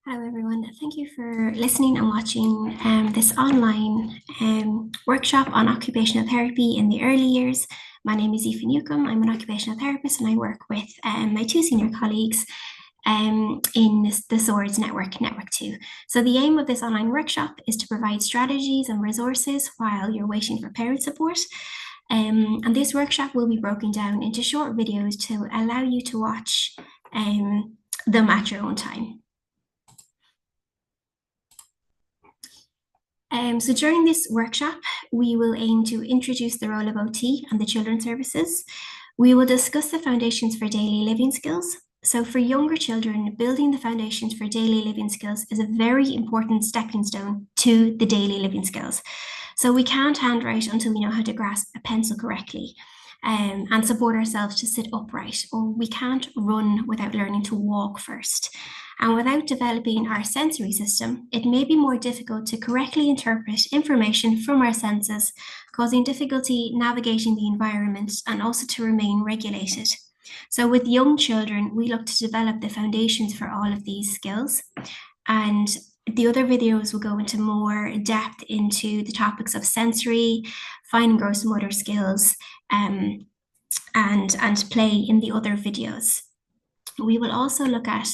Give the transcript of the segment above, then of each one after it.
Hello, everyone. Thank you for listening and watching this online workshop on occupational therapy in the early years. My name is Aoife Newcomb. I'm an occupational therapist and I work with my two senior colleagues in the SWORDS Network, Network 2. So the aim of this online workshop is to provide strategies and resources while you're waiting for parent support. And this workshop will be broken down into short videos to allow you to watch them at your own time. So during this workshop, we will aim to introduce the role of OT and the children's services. We will discuss the foundations for daily living skills. So for younger children, building the foundations for daily living skills is a very important stepping stone to the daily living skills. So we can't handwrite until we know how to grasp a pencil correctly and support ourselves to sit upright, or we can't run without learning to walk first. And without developing our sensory system, it may be more difficult to correctly interpret information from our senses, causing difficulty navigating the environment and also to remain regulated. So with young children, we look to develop the foundations for all of these skills. And the other videos will go into more depth into the topics of sensory, fine and gross motor skills, and play in the other videos. We will also look at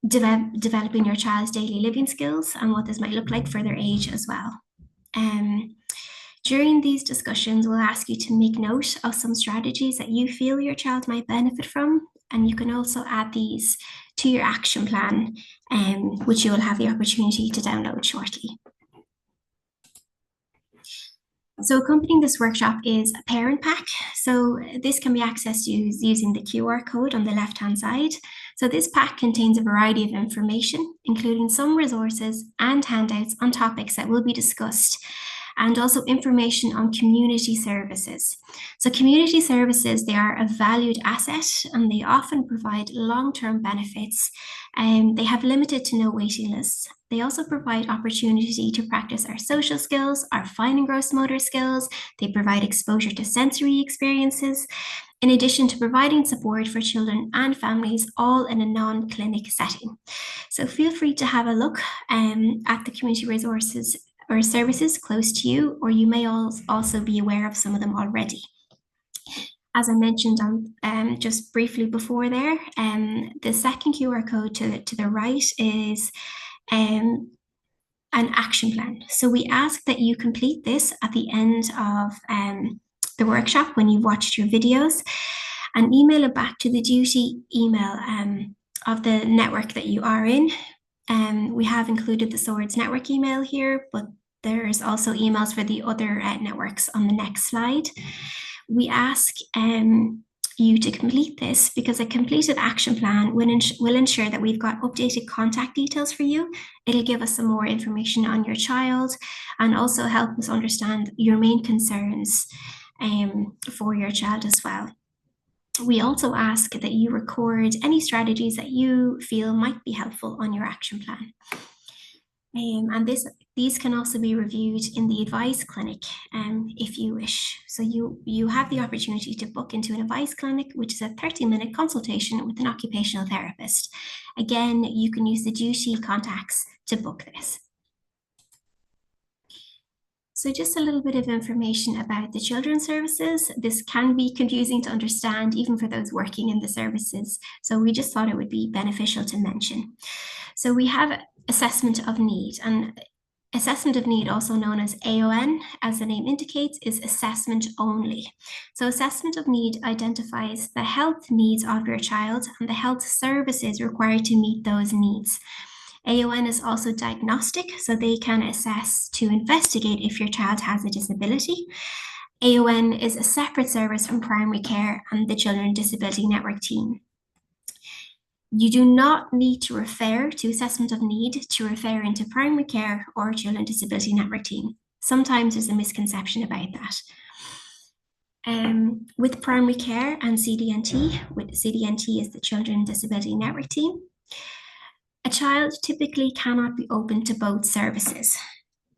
developing your child's daily living skills and what this might look like for their age as well. During these discussions, we'll ask you to make note of some strategies that you feel your child might benefit from, and you can also add these to your action plan, which you will have the opportunity to download shortly. So accompanying this workshop is a parent pack. So this can be accessed using the QR code on the left-hand side. So this pack contains a variety of information, including some resources and handouts on topics that will be discussed, and also information on community services. So community services, they are a valued asset and they often provide long-term benefits. They have limited to no waiting lists. They also provide opportunity to practice our social skills, our fine and gross motor skills. They provide exposure to sensory experiences, in addition to providing support for children and families, all in a non-clinic setting. So feel free to have a look at the community resources or services close to you, or you may also be aware of some of them already. As I mentioned just briefly before there, the second QR code to the right is an action plan. So we ask that you complete this at the end of the workshop when you've watched your videos, and email it back to the duty email of the network that you are in. We have included the SWORDS network email here, but there's also emails for the other networks on the next slide. We ask you to complete this because a completed action plan will ensure that we've got updated contact details for you. It'll give us some more information on your child and also help us understand your main concerns for your child as well. We also ask that you record any strategies that you feel might be helpful on your action plan. And these can also be reviewed in the advice clinic if you wish. So you have the opportunity to book into an advice clinic, which is a 30-minute consultation with an occupational therapist. Again, you can use the duty contacts to book this. So just a little bit of information about the children's services. This can be confusing to understand even for those working in the services. So we just thought it would be beneficial to mention. So we have assessment of need, and assessment of need, also known as AON, as the name indicates, is assessment only. So assessment of need identifies the health needs of your child and the health services required to meet those needs. AON is also diagnostic, so they can assess to investigate if your child has a disability. AON is a separate service from primary care and the Children Disability Network team. You do not need to refer to assessment of need to refer into primary care or Children Disability Network team. Sometimes there's a misconception about that. With primary care and CDNT, with CDNT is the Children Disability Network team, a child typically cannot be open to both services.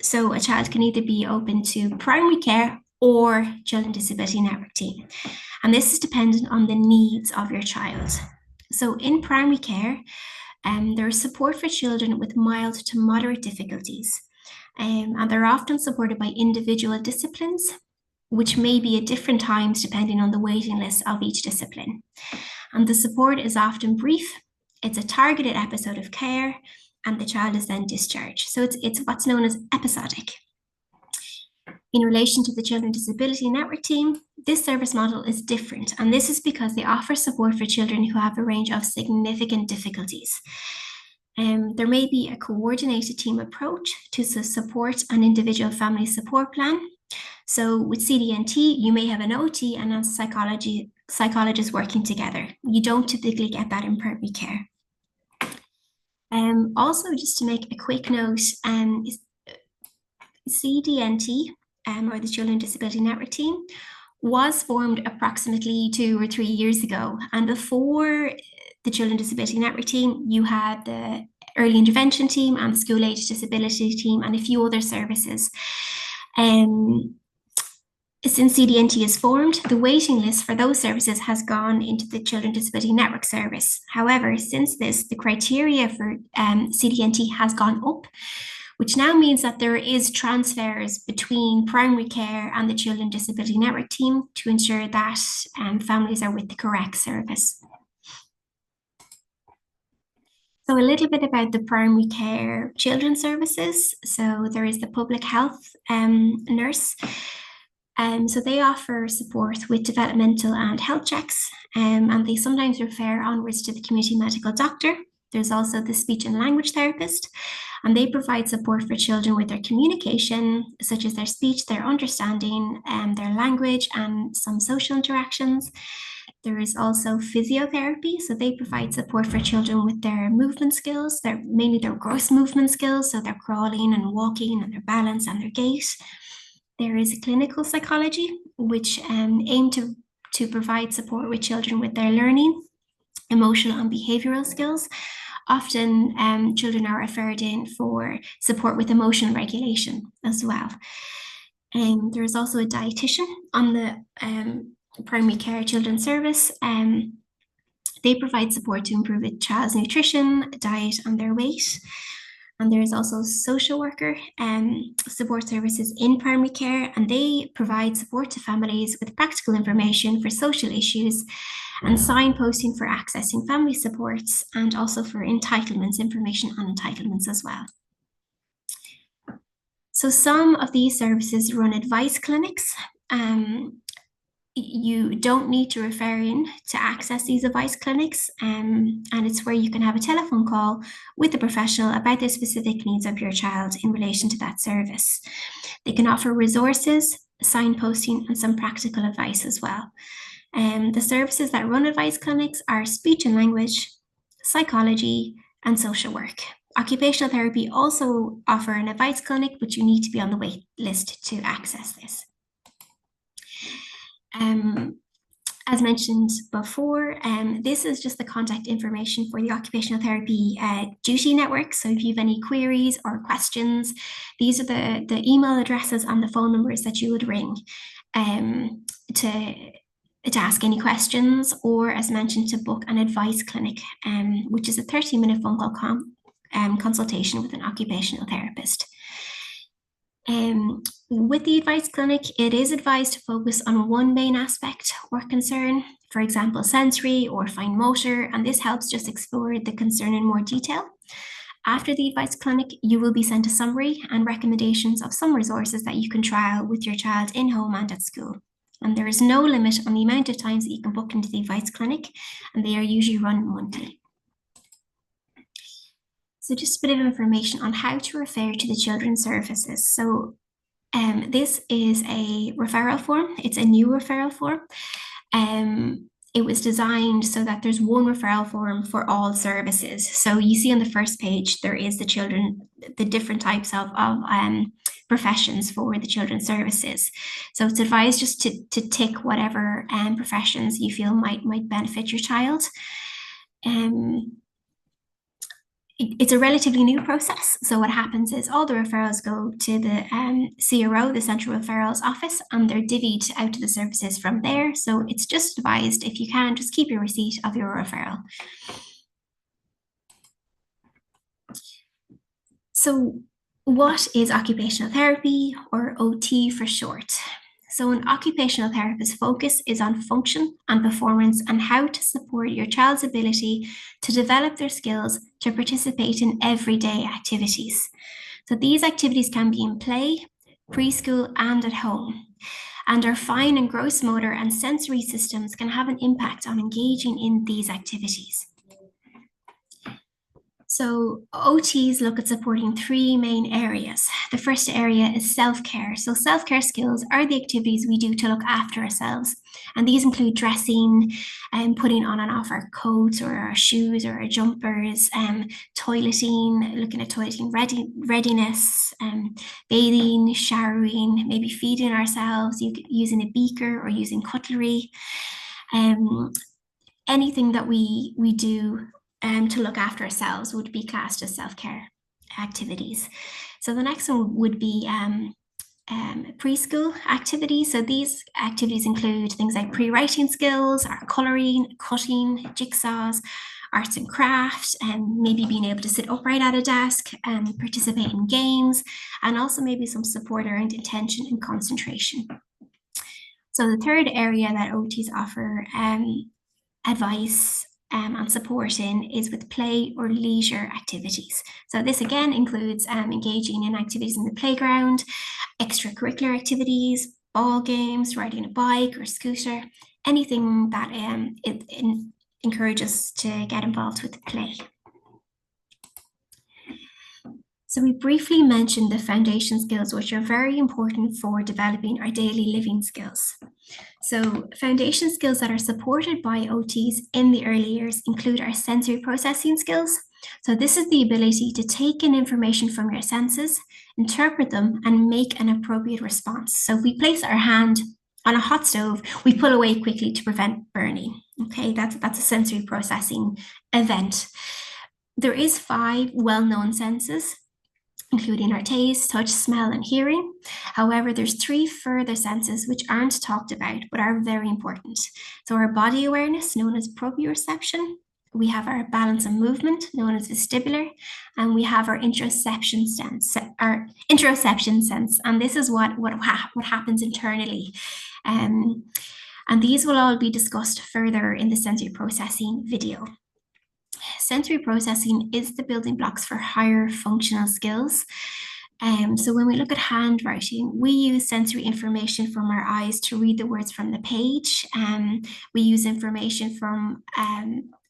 So a child can either be open to primary care or Children Disability Network team. And this is dependent on the needs of your child. So in primary care, there is support for children with mild to moderate difficulties, and they're often supported by individual disciplines, which may be at different times depending on the waiting list of each discipline. And the support is often brief, it's a targeted episode of care, and the child is then discharged. So it's what's known as episodic. In relation to the Children Disability Network team, this service model is different, and this is because they offer support for children who have a range of significant difficulties. There may be a coordinated team approach to support an individual family support plan. So with CDNT, you may have an OT and a psychologist working together. You don't typically get that in primary care. Also, just to make a quick note, CDNT, or the Children Disability Network team, was formed approximately 2 or 3 years ago. And before the Children Disability Network team, you had the Early Intervention team and the School Age Disability team and a few other services. Since CDNT is formed, the waiting list for those services has gone into the Children Disability Network service. However, since this, the criteria for CDNT has gone up, which now means that there is transfers between primary care and the Children Disability Network team to ensure that families are with the correct service. So a little bit about the primary care children's services. So there is the public health nurse. So they offer support with developmental and health checks, and they sometimes refer onwards to the community medical doctor. There's also the speech and language therapist, and they provide support for children with their communication, such as their speech, their understanding, their language, and some social interactions. There is also physiotherapy, so they provide support for children with their movement skills, mainly their gross movement skills, so their crawling and walking and their balance and their gait. There is clinical psychology, which aim to provide support with children with their learning, emotional and behavioral skills. Often children are referred in for support with emotional regulation as well. There is also a dietitian on the primary care children's service. They provide support to improve a child's nutrition, diet, and their weight. And there is also social worker support services in primary care, and they provide support to families with practical information for social issues and signposting for accessing family supports, and also for entitlements, information on entitlements as well. So some of these services run advice clinics. You don't need to refer in to access these advice clinics, and it's where you can have a telephone call with the professional about the specific needs of your child in relation to that service. They can offer resources, signposting, and some practical advice as well. The services that run advice clinics are speech and language, psychology, and social work. Occupational therapy also offer an advice clinic, but you need to be on the wait list to access this. As mentioned before, this is just the contact information for the occupational therapy duty network. So if you have any queries or questions, these are the email addresses and the phone numbers that you would ring to ask any questions, or as mentioned, to book an advice clinic, which is a 30-minute phone call consultation with an occupational therapist. With the advice clinic, it is advised to focus on one main aspect or concern, for example, sensory or fine motor, and this helps just explore the concern in more detail. After the advice clinic, you will be sent a summary and recommendations of some resources that you can trial with your child in home and at school. And there is no limit on the amount of times that you can book into the advice clinic, and they are usually run monthly. So just a bit of information on how to refer to the children's services. So this is a referral form. It's a new referral form. It was designed so that there's one referral form for all services. So you see on the first page, there is the different types of professions for the children's services. So it's advised just to tick whatever professions you feel might benefit your child. it's a relatively new process. So what happens is all the referrals go to the CRO, the Central Referrals Office, and they're divvied out to the services from there. So it's just advised, if you can, just keep your receipt of your referral. So what is occupational therapy, or OT for short? So an occupational therapist's focus is on function and performance and how to support your child's ability to develop their skills to participate in everyday activities. So these activities can be in play, preschool, and at home. And our fine and gross motor and sensory systems can have an impact on engaging in these activities. So OTs look at supporting three main areas. The first area is self-care. So self-care skills are the activities we do to look after ourselves. And these include dressing and putting on and off our coats or our shoes or our jumpers, toileting, looking at toileting readiness, bathing, showering, maybe feeding ourselves, using a beaker or using cutlery. Anything that we do to look after ourselves would be classed as self-care activities. So the next one would be preschool activities. So these activities include things like pre-writing skills, or coloring, cutting, jigsaws, arts and crafts, and maybe being able to sit upright at a desk and participate in games, and also maybe some support around attention and concentration. So the third area that OTs offer advice and support in is with play or leisure activities. So this again includes engaging in activities in the playground, extracurricular activities, ball games, riding a bike or scooter, anything that it encourages to get involved with play. So we briefly mentioned the foundation skills, which are very important for developing our daily living skills. So foundation skills that are supported by OTs in the early years include our sensory processing skills. So this is the ability to take in information from your senses, interpret them, and make an appropriate response. So if we place our hand on a hot stove, we pull away quickly to prevent burning. Okay, that's a sensory processing event. There is 5 well-known senses, including our taste, touch, smell, and hearing. However, there's 3 further senses which aren't talked about but are very important. So our body awareness, known as proprioception, we have our balance and movement, known as vestibular, and we have our interoception sense, and this is what happens internally. And these will all be discussed further in the sensory processing video. Sensory processing is the building blocks for higher functional skills. So when we look at handwriting, we use sensory information from our eyes to read the words from the page. We use information from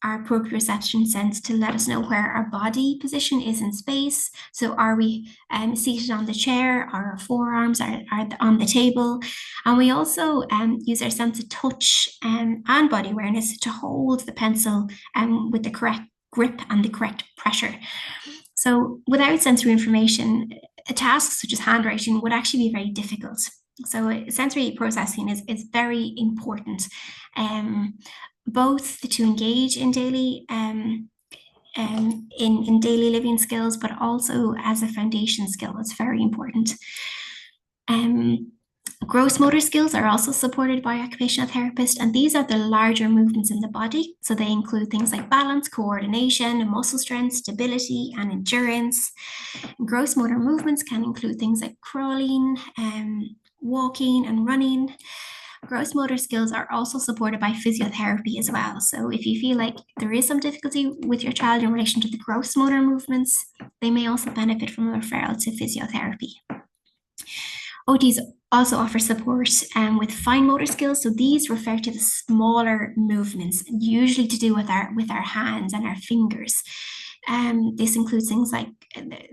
our proprioception sense to let us know where our body position is in space. So are we seated on the chair? Are our forearms are on the table? And we also use our sense of touch and body awareness to hold the pencil with the correct grip and the correct pressure. So without sensory information, a task such as handwriting would actually be very difficult. So sensory processing is very important, both to engage in daily in daily living skills, but also as a foundation skill. It's very important. Gross motor skills are also supported by occupational therapists, and these are the larger movements in the body. So they include things like balance, coordination, muscle strength, stability, and endurance. And gross motor movements can include things like crawling, walking, and running. Gross motor skills are also supported by physiotherapy as well. So if you feel like there is some difficulty with your child in relation to the gross motor movements, they may also benefit from a referral to physiotherapy. OTs also offer support with fine motor skills. So these refer to the smaller movements, usually to do with our hands and our fingers. This includes things like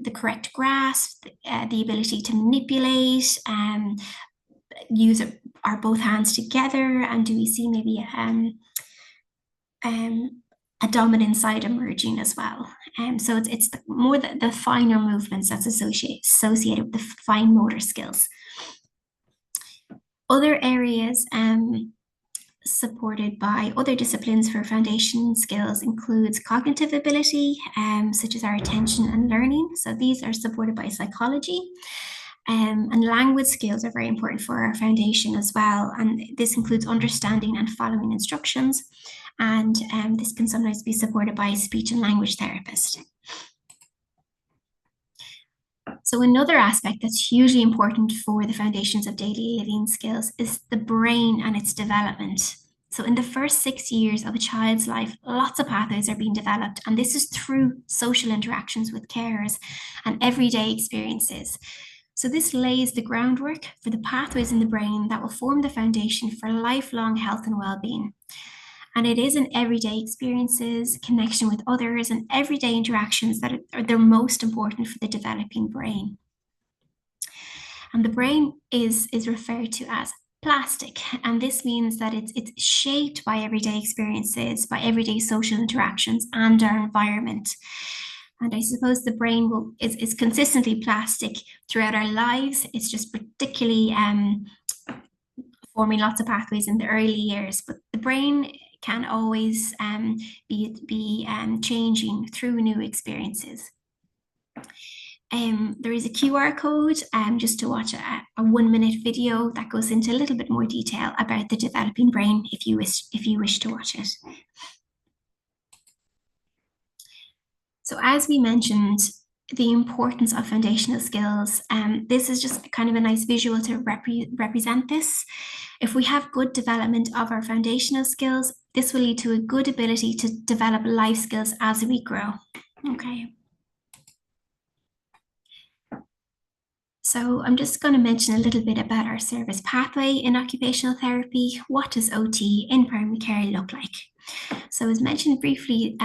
the correct grasp, the ability to manipulate, use our both hands together, and do we see maybe a dominant side emerging as well. So it's more the finer movements that's associated with the fine motor skills. Other areas supported by other disciplines for foundation skills includes cognitive ability, such as our attention and learning. So these are supported by psychology. And language skills are very important for our foundation as well. And this includes understanding and following instructions. And this can sometimes be supported by a speech and language therapist. So another aspect that's hugely important for the foundations of daily living skills is the brain and its development. So in the first 6 years of a child's life, lots of pathways are being developed, and this is through social interactions with carers and everyday experiences. So this lays the groundwork for the pathways in the brain that will form the foundation for lifelong health and well-being. And it is in everyday experiences, connection with others, and everyday interactions that they're most important for the developing brain. And the brain is referred to as plastic, and this means that it's shaped by everyday experiences, by everyday social interactions, and our environment. And I suppose the brain is consistently plastic throughout our lives. It's just particularly forming lots of pathways in the early years, but the brain can always be changing through new experiences. There is a QR code just to watch a 1-minute video that goes into a little bit more detail about the developing brain if you wish to watch it. So as we mentioned, the importance of foundational skills, this is just kind of a nice visual to represent this. If we have good development of our foundational skills, this will lead to a good ability to develop life skills as we grow. Okay. So I'm just going to mention a little bit about our service pathway in occupational therapy. What does OT in primary care look like? So as mentioned briefly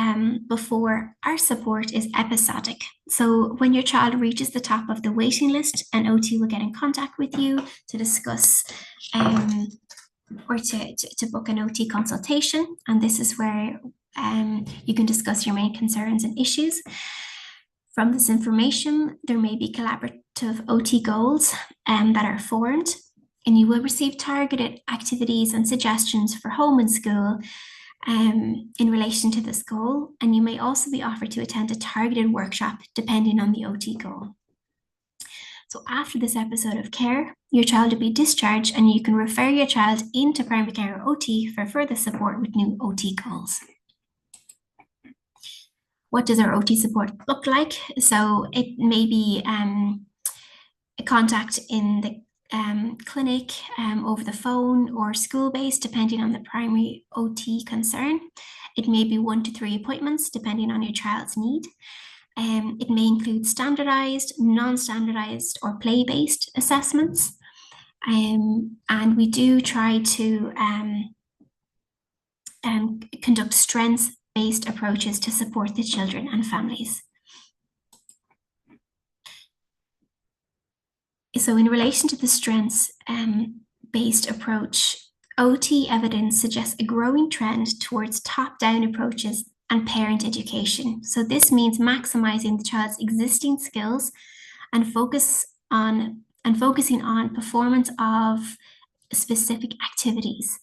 before, our support is episodic. So when your child reaches the top of the waiting list, an OT will get in contact with you to discuss or to book an OT consultation. And this is where you can discuss your main concerns and issues. From this information, there may be collaborative OT goals that are formed, and you will receive targeted activities and suggestions for home and school in relation to this goal, and you may also be offered to attend a targeted workshop depending on the OT goal. So after this episode of care, your child will be discharged and you can refer your child into primary care or OT for further support with new OT goals. What does our OT support look like? So it may be a contact in the clinic, over the phone, or school-based, depending on the primary OT concern. It may be 1 to 3 appointments, depending on your child's need. It may include standardized, non-standardized, or play-based assessments. And we do try to conduct strengths-based approaches to support the children and families. So in relation to the strengths-based approach, OT evidence suggests a growing trend towards top-down approaches and parent education. So this means maximizing the child's existing skills and focusing on performance of specific activities.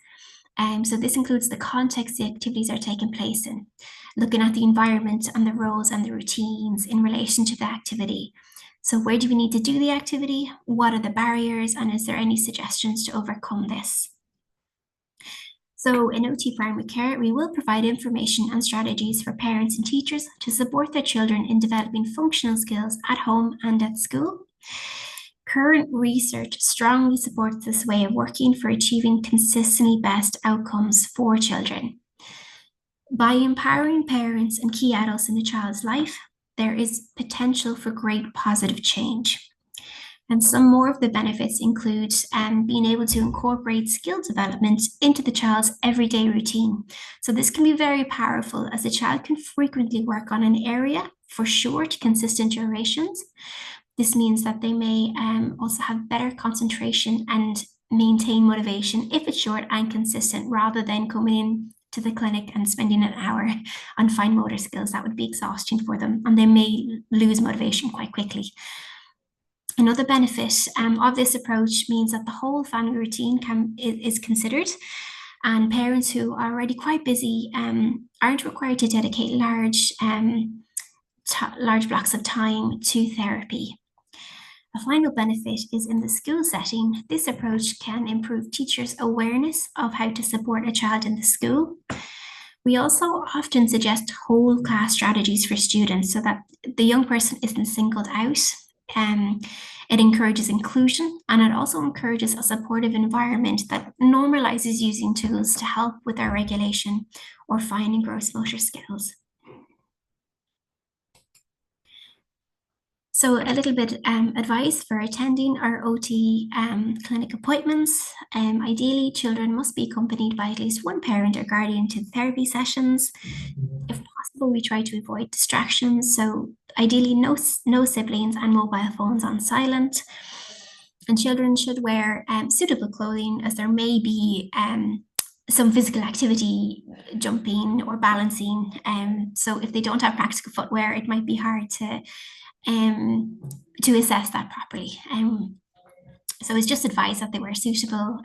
So this includes the context the activities are taking place in, looking at the environment and the roles and the routines in relation to the activity. So where do we need to do the activity? What are the barriers? And is there any suggestions to overcome this? So in OT primary care, we will provide information and strategies for parents and teachers to support their children in developing functional skills at home and at school. Current research strongly supports this way of working for achieving consistently best outcomes for children. By empowering parents and key adults in a child's life, there is potential for great positive change. And some more of the benefits include being able to incorporate skill development into the child's everyday routine. So this can be very powerful, as the child can frequently work on an area for short, consistent durations. This means that they may also have better concentration and maintain motivation if it's short and consistent, rather than coming in to the clinic and spending an hour on fine motor skills. That would be exhausting for them, and they may lose motivation quite quickly. Another benefit of this approach means that the whole family routine is considered, And parents who are already quite busy aren't required to dedicate large blocks of time to therapy. A final benefit is in the school setting. This approach can improve teachers' awareness of how to support a child in the school. We also often suggest whole class strategies for students so that the young person isn't singled out. It encourages inclusion, and it also encourages a supportive environment that normalizes using tools to help with their regulation or fine and gross motor skills. So a little bit advice for attending our OT clinic appointments. Ideally, children must be accompanied by at least one parent or guardian to therapy sessions. If possible, we try to avoid distractions. So ideally, no siblings and mobile phones on silent. And children should wear suitable clothing, as there may be some physical activity, jumping or balancing. So if they don't have practical footwear, it might be hard to assess that properly. So it's just advised that they wear suitable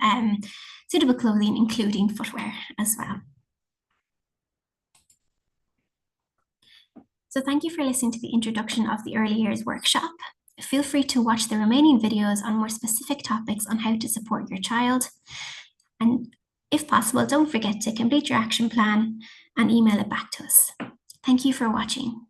clothing, including footwear as well. So thank you for listening to the introduction of the Early Years Workshop. Feel free to watch the remaining videos on more specific topics on how to support your child. And if possible, don't forget to complete your action plan and email it back to us. Thank you for watching.